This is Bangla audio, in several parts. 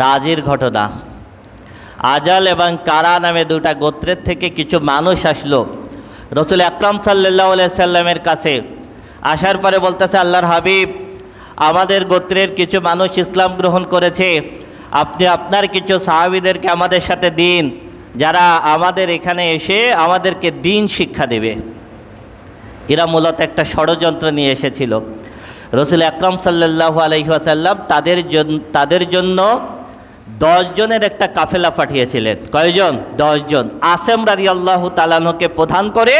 রাজির ঘটনা। আজাল এবং কারা নামে দুটা গোত্রের থেকে কিছু মানুষ আসলো রসুল আকরাম সাল্লাল্লাহু আলাইহি সাল্লামের কাছে। আসার পরে বলতেছে, আল্লাহর হাবিব, আমাদের গোত্রের কিছু মানুষ ইসলাম গ্রহণ করেছে, আপনি আপনার কিছু সাহাবীদেরকে আমাদের সাথে দিন, যারা আমাদের এখানে এসে আমাদেরকে দিন শিক্ষা দেবে। এরা মূলত একটা ষড়যন্ত্র নিয়ে এসেছিল। রসুল আকরাম সাল্লাল্লাহু আলাইহি ওয়াসাল্লাম তাদের জন্য 10 জনের একটা কাফেলা পাঠিয়েছিলেন। কয়জন? 10 জন। আসেম রাদিয়াল্লাহু তাআলা আনহুকে প্রধান করে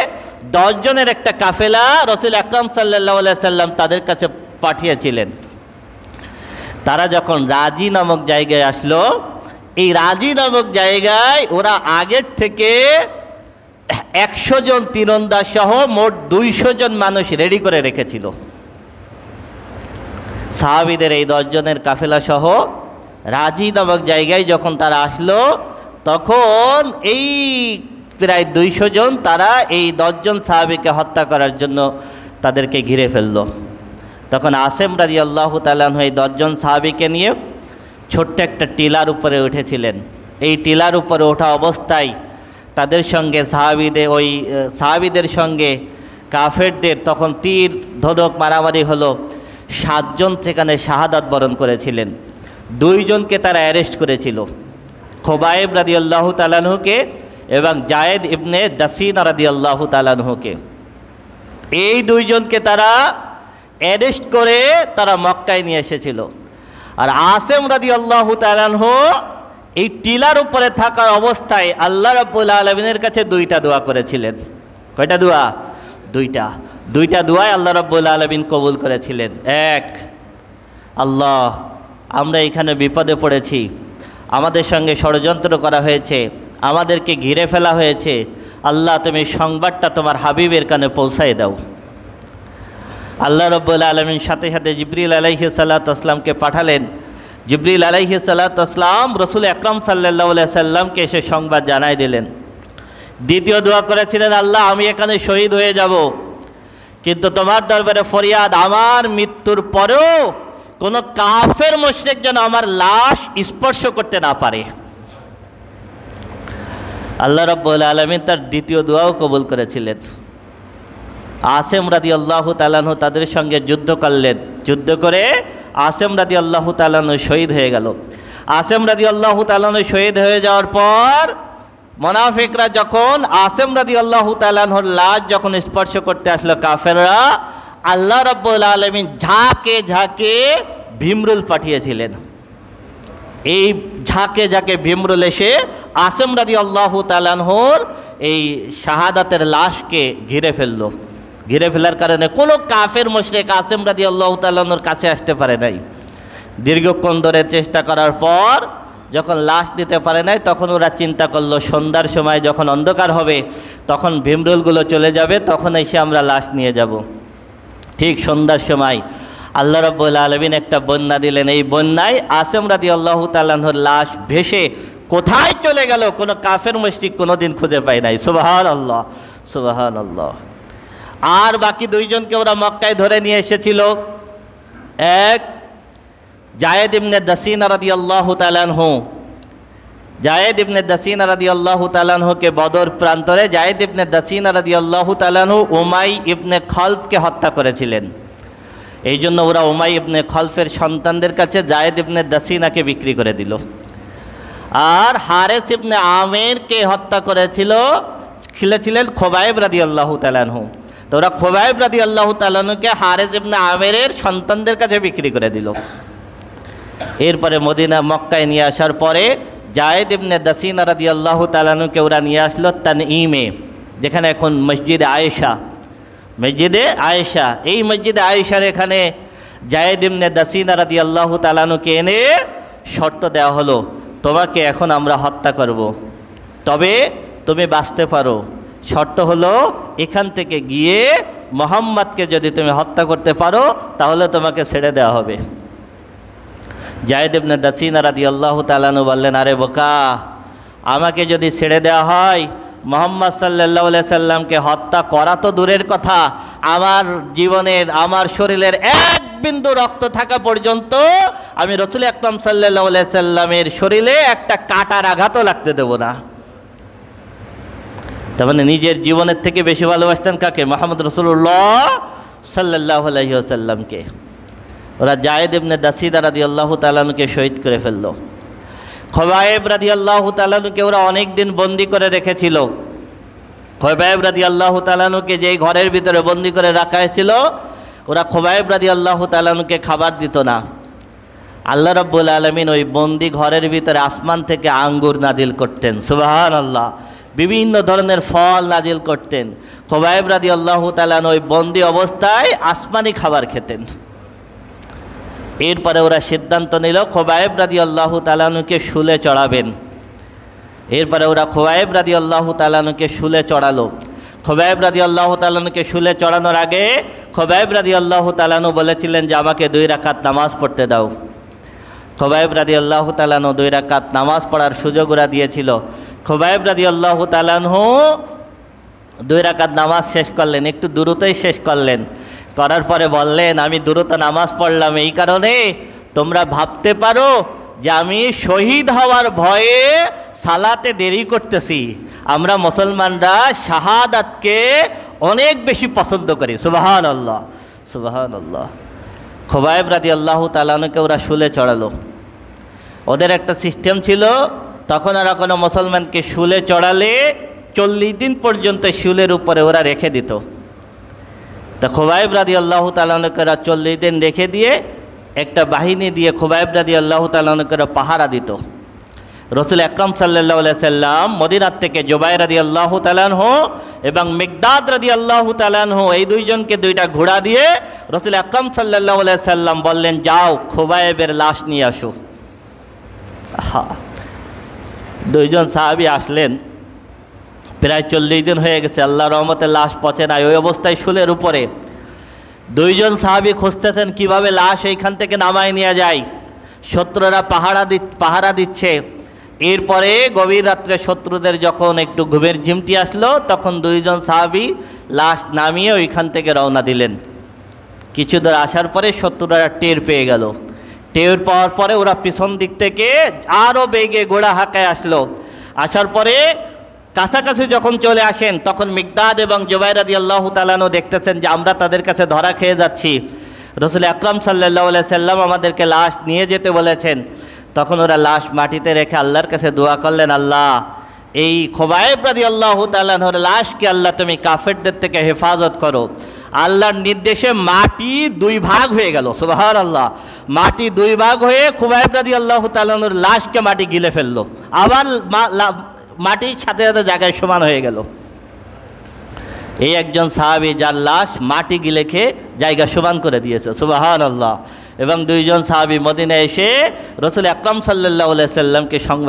10 জনের একটা কাফেলা রসুল আকরাম সাল্লাল্লাহু আলাইহি ওয়াসাল্লাম তাদের কাছে পাঠিয়েছিলেন। তারা যখন রাজি নামক জায়গায় আসলো, এই রাজি নামক জায়গায় ওরা আগের থেকে 100 জন তীরন্দাজ সহ মোট 200 জন মানুষ রেডি করে রেখেছিল। সাহাবীদের এই 10 জনের কাফেলা সহ রাজি নামক জায়গায় যখন তারা আসলো, তখন এই প্রায় 200 জন তারা এই 10 জন সাহাবীকে হত্যা করার জন্য তাদেরকে ঘিরে ফেলল। তখন আসেম রাদিয়াল্লাহু তাআলা আনহু এই 10 জন সাহাবীকে নিয়ে ছোট্ট একটা টিলার উপরে উঠেছিলেন। এই টিলার উপরে ওঠা অবস্থায় তাদের সঙ্গে সাহাবীদের সঙ্গে কাফেরদের তখন তীর ধনুক মারামারি হলো। 7 জন সেখানে শাহাদাত বরণ করেছিলেন। 2 জনকে তারা অ্যারেস্ট করেছিল, খোবাইব রাদিয়াল্লাহু তাআলা আনহুকে এবং জায়েদ ইবনে দাসিনা রাদিয়াল্লাহু তাআলা আনহুকে। এই 2 জনকে তারা অ্যারেস্ট করে তারা মক্কায় নিয়ে এসেছিল। আর আসেম রাদিয়াল্লাহু তাআলা আনহু এই টিলার উপরে থাকার অবস্থায় আল্লাহ রাব্বুল আলামিনের কাছে 2টা দোয়া করেছিলেন। কয়টা দোয়া? 2টা দোয়াই আল্লাহ রাব্বুল আলামিন কবুল করেছিলেন। 1, আল্লাহ, আমরা এখানে বিপদে পড়েছি, আমাদের সঙ্গে ষড়যন্ত্র করা হয়েছে, আমাদেরকে ঘিরে ফেলা হয়েছে, আল্লাহ তুমি সংবাদটা তোমার হাবিবের কানে পৌঁছায় দাও। আল্লাহ রাব্বুল আলামিন সাথে সাথে জিবরিল আলাইহিস সালাতু ওয়াসসালামকে পাঠালেন। জিবরিল আলাইহিস সালাতু ওয়াসসালাম রাসূল আকরাম সাল্লাল্লাহু আলাইহি সাল্লামকে এসে সংবাদ জানাই দিলেন। দ্বিতীয় দোয়া করেছিলেন, আল্লাহ, আমি এখানে শহীদ হয়ে যাব, কিন্তু তোমার দরবারে ফরিয়াদ, আমার মৃত্যুর পরেও কোনো কাফের মুশরিক যেন আমার লাশ স্পর্শ করতে না পারে। আল্লাহ রাব্বুল আলামিন তার দ্বিতীয় দোয়াও কবুল করেছিলেন। আসেম রাদিয়াল্লাহু তাআলা আনহু তাদের সঙ্গে যুদ্ধ করলেন। যুদ্ধ করে আসেম রাদিয়াল্লাহু তাআলা আনহু শহীদ হয়ে গেল। আসেম রাদিয়াল্লাহু তাআলা আনহু শহীদ হয়ে যাওয়ার পর মুনাফিকরা যখন আসেম রাদিয়াল্লাহু তাআলা আনহুর লাশ যখন স্পর্শ করতে আসলো, কাফেররা, আল্লাহ রাব্বুল আলামিন ঝাঁকে ঝাঁকে ভীমরুল পাঠিয়েছিলেন। এই ঝাঁকে ঝাঁকে ভীমরুল এসে আসেম রাদিয়াল্লাহু তাআলা আনহুর এই শাহাদাতের লাশকে ঘিরে ফেলল। ঘিরে ফেলার কারণে কোনো কাফের মুশরিক আসেম রাদিয়াল্লাহু তাআলা আনহুর কাছে আসতে পারে নাই। দীর্ঘক্ষণ ধরে চেষ্টা করার পর যখন লাশ দিতে পারে নাই, তখন ওরা চিন্তা করলো সন্ধ্যার সময় যখন অন্ধকার হবে তখন ভীমরুলগুলো চলে যাবে, তখন এসে আমরা লাশ নিয়ে যাব। ঠিক সন্ধ্যার সময় আল্লাহ রাব্বুল আলামিন একটা বন্যা দিলেন। এই বন্যায় আসেম রাদিয়াল্লাহু তাআলা আনহুর লাশ ভেসে কোথায় চলে গেল কোনো কাফের মুশরিক কোনোদিন খুঁজে পায় নাই। সুবহানাল্লাহ, সুবহানাল্লাহ। আর বাকি 2 জনকে ওরা মক্কায় ধরে নিয়ে এসেছিল। এক, জায়েদ ইবনে দাসিনা রাদিয়াল্লাহু তাআলা আনহু। জায়েদ ইবনে দাসিনা রাদিয়াল্লাহু তাআলা আনহুকে বদর প্রান্তরে জায়েদ ইবনে দাসিনা রাদিয়াল্লাহু তাআলা আনহু উমাই ইবনে খলফকে হত্যা করেছিলেন। এই জন্য ওরা উমাই ইবনে খলফের সন্তানদের কাছে জায়েদ ইবনে দাসিনাকে বিক্রি করে দিল। আর হারেস ইবনে আমেরকে হত্যা ছিলেন খোবাইব রাদিয়াল্লাহু তাআলা আনহু। তো ওরা খোবাইব রাদিয়াল্লাহু তাআলা আনহুকে হারেস ইবনে আমেরের সন্তানদের কাছে বিক্রি করে দিল। এরপরে মক্কায় নিয়ে আসার পরে জায়েদ ইবনে দাসিনা রাদিয়াল্লাহু তাআলা আনহুকে ওরা নিয়ে আসলো তানঈমে, যেখানে এখন মসজিদে আয়েশা। এই মসজিদে আয়েশার এখানে জায়েদ ইবনে দাসিনা রাদিয়াল্লাহু তাআলা আনহুকে এনে শর্ত দেওয়া হলো, তোমাকে এখন আমরা হত্যা করব, তবে তুমি বাঁচতে পারো। শর্ত হলো এখান থেকে গিয়ে মুহাম্মদকে যদি তুমি হত্যা করতে পারো তাহলে তোমাকে ছেড়ে দেওয়া হবে। জায়েদ ইবনে দাসিনা রাদিয়াল্লাহু তাআলা আনহু বললেন, আরে বোকা, আমাকে যদি ছেড়ে দেওয়া হয় মুহাম্মদ সাল্লাল্লাহু আলাইহি সাল্লামকে হত্যা করা তো দূরের কথা, আমার জীবনের আমার শরীরের এক বিন্দু রক্ত থাকা পর্যন্ত আমি রাসূল আকরাম সাল্লাল্লাহু আলাইহি সাল্লামের শরীরে একটা কাঁটার আঘাতও লাগতে দেব না। তার মানে নিজের জীবনের থেকে বেশি ভালোবাসতেন কাকে? মুহাম্মদ রাসূলুল্লাহ সাল্লাল্লাহু আলাইহি ওয়াসাল্লামকে। ওরা যায়েদ ইবনে দাসিদা রাদিয়াল্লাহু তাআলা আনহুকে শহীদ করে ফেললো। খোবায়েব রাদিয়াল্লাহু তাআলা আনহুকে ওরা অনেক দিন বন্দি করে রেখেছিল। খোবায়েব রাদিয়াল্লাহু তাআলা আনহুকে যেই ঘরের ভিতরে বন্দি করে রাখা হয়েছিল, ওরা খোবায়েব রাদিয়াল্লাহু তাআলা আনহুকে খাবার দিত না। আল্লাহ রাব্বুল আলামিন ওই বন্দি ঘরের ভিতরে আসমান থেকে আঙ্গুর নাজিল করতেন, সুবহানাল্লাহ, বিভিন্ন ধরনের ফল নাজিল করতেন। খোবায়েব রাদিয়াল্লাহু তাআলা আনহু ওই বন্দি অবস্থায় আসমানি খাবার খেতেন। এরপরে ওরা সিদ্ধান্ত নিল খোবায়েব রাদিয়াল্লাহু তাআলা আনহুকে শুলে চড়াবেন। এরপরে ওরা খোবায়েব রাদিয়াল্লাহু তাআলা আনহুকে শুলে চড়ালো। খোবায়েব রাদিয়াল্লাহু তাআলা আনহুকে শুলে চড়ানোর আগে খোবায়েব রাদিয়াল্লাহু তাআলা আনহু বলেছিলেন যে আমাকে 2 রাকাত নামাজ পড়তে দাও। খোবায়েব রাদিয়াল্লাহু তাআলা আনহু 2 রাকাত নামাজ পড়ার সুযোগ ওরা দিয়েছিল। খোবায়েব রাদিয়াল্লাহু তাআলা আনহু 2 রাকাত নামাজ শেষ করলেন, একটু দ্রুতই শেষ করলেন। করার পরে বললেন, আমি দ্রুত নামাজ পড়লাম এই কারণে তোমরা ভাবতে পারো যে আমি শহীদ হওয়ার ভয়ে সালাতে দেরি করতেছি। আমরা মুসলমানরা শাহাদাতকে অনেক বেশি পছন্দ করি, সুবহানাল্লাহ সুবহানাল্লাহ। খোবায়েব রাদিয়াল্লাহু তাআলা আনহুকে ওরা শুলে চড়ালো। ওদের একটা সিস্টেম ছিল, তখন ওরা কোনো মুসলমানকে শুলে চড়ালে 40 দিন পর্যন্ত শুলের উপরে ওরা রেখে দিত। তা খোবায়েব রাদিয়াল্লাহু তাআলা আনহুকে 40 দিন রেখে দিয়ে একটা বাহিনী দিয়ে খোবায়েব রাদিয়াল্লাহু তাআলা আনহুকে পাহারা দিত। রাসূল আকরাম সাল্লাল্লাহু আলাইহি সাল্লাম মদিনার থেকে জুবাইর রাদিয়াল্লাহু তাআলা আনহু এবং মিকদাদ রাদিয়াল্লাহু তাআলা আনহু এই দুইজনকে 2টা ঘোড়া দিয়ে রাসূল আকরাম সাল্লাল্লাহু আলাইহি সাল্লাম বললেন, যাও খোবায়েবের লাশ নিয়ে আসো। দুইজন সাহাবী আসলেন, প্রায় 40 দিন হয়ে গেছে, আল্লাহর রহমতে লাশ পচে নাই, ওই অবস্থায় শুলের উপরে। দুইজন সাহাবী খুঁজতেছেন কিভাবে লাশ এইখান থেকে নামায় নিয়ে যায়। শত্রুরা পাহারা দিচ্ছে। এরপরে গভীর রাত্রে শত্রুদের যখন একটু ঘুমের ঝিমটি আসলো, তখন দুইজন সাহাবী লাশ নামিয়ে ওইখান থেকে রওনা দিলেন। কিছু দূর আসার পরে শত্রুরা টের পেয়ে গেল। টের পাওয়ার পরে ওরা পিছন দিক থেকে আরও বেগে গোড়া হাঁকায় আসলো। আসার পরে কাছাকাছি যখন চলে আসেন, তখন মিকদাদ এবং জুবাইর রাদিয়াল্লাহু তাআলা আনহু দেখতেছেন যে আমরা তাদের কাছে ধরা খেয়ে যাচ্ছি। রাসূল আকরাম সাল্লাল্লাহু আলাইহি সাল্লাম আমাদেরকে লাশ নিয়ে যেতে বলেছেন। তখন ওরা লাশ মাটিতে রেখে আল্লাহর কাছে দোয়া করলেন, আল্লাহ এই খোবায়েব রাদিয়াল্লাহু তাআলা আনহুর লাশকে আল্লাহ তুমি কাফেরদের থেকে হেফাজত করো। আল্লাহর নির্দেশে মাটি 2 ভাগ হয়ে গেল, সুবহানাল্লাহ। মাটি 2 ভাগ হয়ে খোবায়েব রাদিয়াল্লাহু তাআলা আনহুর লাশকে মাটি গিলে ফেললো। আবার মাটির সাথে সাথে জায়গায় সমান হয়ে গেল। এই একজন সাহাবী যার লাশ মাটি গিলে খেয়ে জায়গা সমান করে দিয়েছে, সুবহানাল্লাহ। এবং 2জন সাহাবী মদিনায় এসে রাসূল আকরাম সাল্লাল্লাহু আলাইহি সাল্লামকে সংবাদ